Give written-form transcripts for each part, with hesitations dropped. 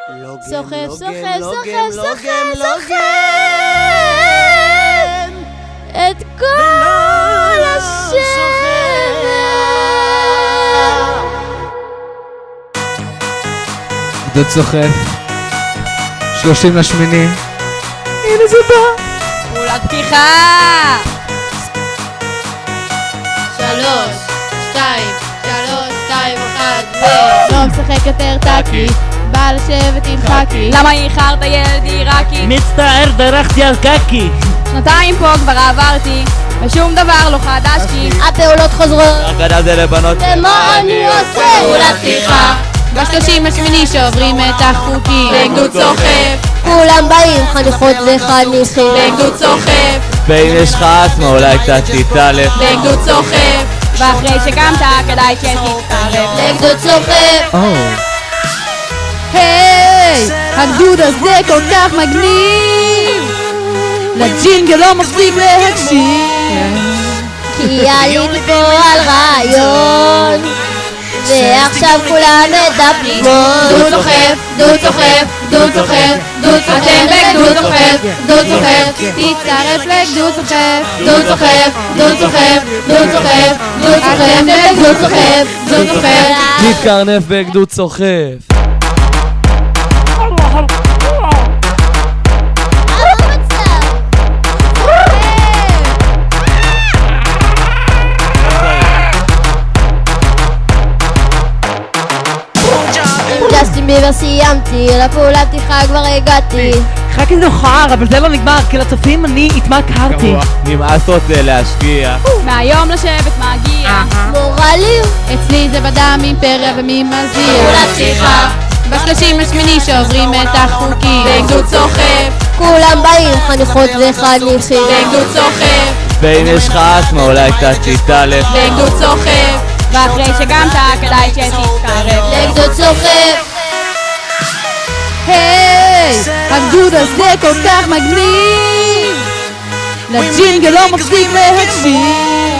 סוחף, סוחף, סוחף, סוחף, סוחף את כל השמש. גדוד סוחף 30/8. הנה זה בא. פעולת פתיחה 3, 2, 1 לא משחק יותר טאקי, בא לשבת עם חכי. למה איחרת ילד עיראקי? מצטער, דרכתי על קקי. שנתיים פה כבר עברתי ושום דבר לא חדשתי. הפעולות חוזרות, הגדה זה לבנות. ומה אני עושה? פעולת פתיחה ב-38 שעוברים את החוקים. בגדוד סוחף כולם באים חניכות וחניכים. בגדוד סוחף ואם יש לך עצמה אולי קצת תתעלף. בגדוד סוחף ואחרי שקמת כדאי שתצטרף לגדוד סוחף. היי, הגדוד הזה כל כך מגניב, לג'ינגל לא מפסיק להקשיב, כי עליתי פה על רעיון ועכשיו כולם מדברים. גדוד סוחף, גדוד סוחף, גדוד סוחף, גדוד סוחף, אתם בגדוד סוחף, גדוד סוחף, תצטרף לגדוד סוחף, גדוד סוחף, גדוד סוחף, גדוד סוחף, גדוד סוחף, אתם בגדוד סוחף, גדוד סוחף. נתקרנף בגדוד סוחף. ג'סטין ביבר סיימתי, לפעולת פתיחה כבר הגעתי. חכי זוכר, אבל זה לא נגמר, כי לצופים אני התמכרתי. נמאס רוצה להשקיע. מהיום לשבת מגיע מורלי, אצלי זה בדם אימפריה וממזיע. פעולת פתיחה ב-38 שעוברים את החוקים. בגדוד סוחף כולם באים חניכות וחניכים. בגדוד סוחף ואם יש לך עצמה אולי קצת תתעלף. בגדוד סוחף ואחרי שקמת כדאי שתצטרף לגדוד סוחף. היי, הגדוד הזה כל כך מגניב, לג'ינגל לא מפסיק להקשיב,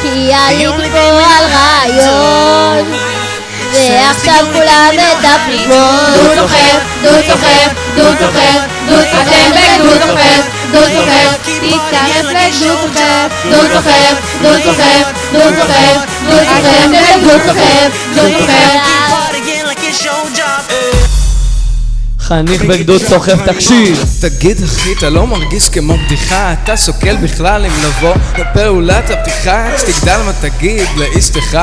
כי עליתי פה על רעיון ועכשיו כולם מדברים. גדוד סוחף, גדוד סוחף, גדוד סוחף, גדוד סוחף, אתם בגדוד סוחף, גדוד סוחף, תצטרף לגדוד סוחף, גדוד סוחף, גדוד סוחף, גדוד סוחף, גדוד סוחף, אתם בגדוד סוחף, גדוד סוחף. חניך בגדוד סוחף תקשיב. תגיד אחי, אתה לא מרגיש כמו בדיחה? אתה שוקל בכלל אם לבוא לפעולת הפתיחה? כשתגדל מה תגיד לאשתך?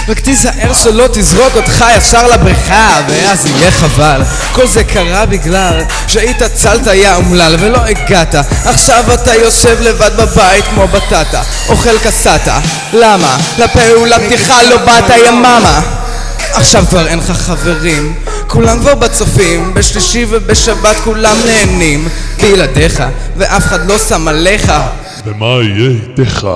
רק תיזהר שלא תזרוק אותך ישר לבריכה, ואז יהיה חבל. כל זה קרה בגלל שהתעצלת יא אומלל ולא הגעת. עכשיו אתה יושב לבד בבית כמו בטטה, אוכל קסטה. למה? לפעולת פתיחה לא באת יא מאמה. עכשיו כבר אין לך חברים, כולם כבר בצופים, בשלישי ובשבת כולם נהנים בלעדיך, ואף אחד לא שם עליך. ומה יהיה איתך?